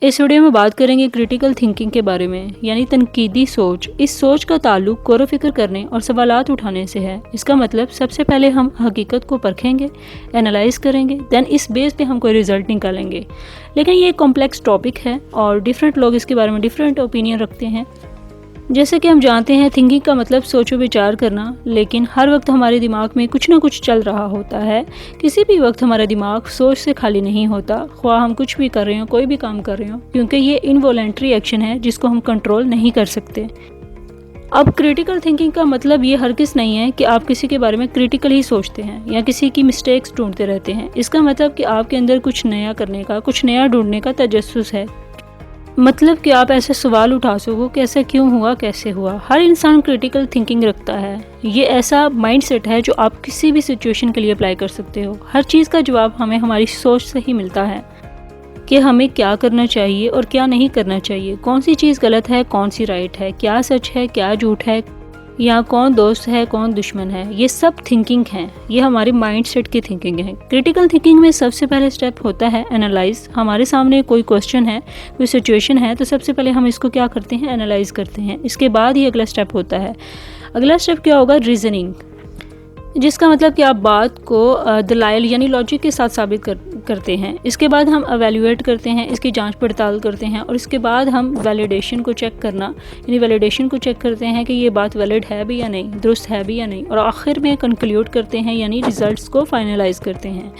اس video میں بات کریں گے کریٹیکل تھنکنگ کے بارے میں، یعنی تنقیدی سوچ۔ اس سوچ کا تعلق غور و فکر کرنے اور سوالات اٹھانے سے ہے۔ اس کا مطلب سب سے پہلے ہم حقیقت کو پرکھیں گے، انالائز کریں گے، دین اس بیس پہ ہم کوئی رزلٹ نکالیں گے۔ لیکن یہ ایک کمپلیکس ٹاپک ہے اور ڈیفرنٹ لوگ اس کے بارے میں ڈیفرنٹ اوپینین رکھتے ہیں۔ جیسے کہ ہم جانتے ہیں تھنکنگ کا مطلب سوچ و بچار کرنا، لیکن ہر وقت ہمارے دماغ میں کچھ نہ کچھ چل رہا ہوتا ہے۔ کسی بھی وقت ہمارا دماغ سوچ سے خالی نہیں ہوتا، خواہ ہم کچھ بھی کر رہے ہوں، کوئی بھی کام کر رہے ہوں، کیونکہ یہ انوالنٹری ایکشن ہے جس کو ہم کنٹرول نہیں کر سکتے۔ اب کریٹیکل تھنکنگ کا مطلب یہ ہرگز نہیں ہے کہ آپ کسی کے بارے میں کریٹیکل ہی سوچتے ہیں یا کسی کی مسٹیکس ڈھونڈتے رہتے ہیں۔ اس کا مطلب کہ آپ کے اندر کچھ نیا کرنے کا، کچھ نیا ڈھونڈنے کا تجسس ہے۔ مطلب کہ آپ ایسے سوال اٹھا سکو کہ ایسا کیوں ہوا، کیسے ہوا۔ ہر انسان کریٹیکل تھنکنگ رکھتا ہے۔ یہ ایسا مائنڈ سیٹ ہے جو آپ کسی بھی سچویشن کے لیے اپلائی کر سکتے ہو۔ ہر چیز کا جواب ہمیں ہماری سوچ سے ہی ملتا ہے کہ ہمیں کیا کرنا چاہیے اور کیا نہیں کرنا چاہیے، کون سی چیز غلط ہے، کون سی رائٹ ہے، کیا سچ ہے، کیا جھوٹ ہے، یا کون دوست ہے، کون دشمن ہے۔ یہ سب تھنکنگ ہیں، یہ ہمارے مائنڈ سیٹ کی تھنکنگ ہے۔ کریٹیکل تھنکنگ میں سب سے پہلے سٹیپ ہوتا ہے انالائز۔ ہمارے سامنے کوئی کوسچن ہے، کوئی سچویشن ہے، تو سب سے پہلے ہم اس کو کیا کرتے ہیں، انالائز کرتے ہیں۔ اس کے بعد ہی اگلا سٹیپ ہوتا ہے۔ اگلا سٹیپ کیا ہوگا، ریزننگ، جس کا مطلب کہ آپ بات کو دلائل یعنی لاجک کے ساتھ ثابت کرتے ہیں۔ اس کے بعد ہم ایویلیویٹ کرتے ہیں، اس کی جانچ پڑتال کرتے ہیں، اور اس کے بعد ہم ویلیڈیشن کو چیک کرنا یعنی ویلیڈیشن کو چیک کرتے ہیں کہ یہ بات ویلڈ ہے بھی یا نہیں، درست ہے بھی یا نہیں، اور آخر میں کنکلیوڈ کرتے ہیں یعنی ریزلٹس کو فائنلائز کرتے ہیں۔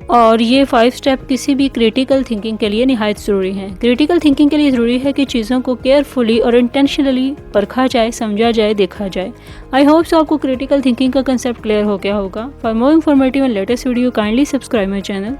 اور یہ 5 سٹیپ کسی بھی کریٹیکل تھنکنگ کے لیے نہایت ضروری ہیں۔ کریٹیکل تھنکنگ کے لیے ضروری ہے کہ چیزوں کو کیئرفلی اور انٹینشنلی پرکھا جائے، سمجھا جائے، دیکھا جائے۔ آئی ہوپ سو آپ کو کریٹیکل تھنکنگ کا کنسیپٹ کلیئر ہو گیا ہوگا۔ For more informative and latest video kindly subscribe my channel.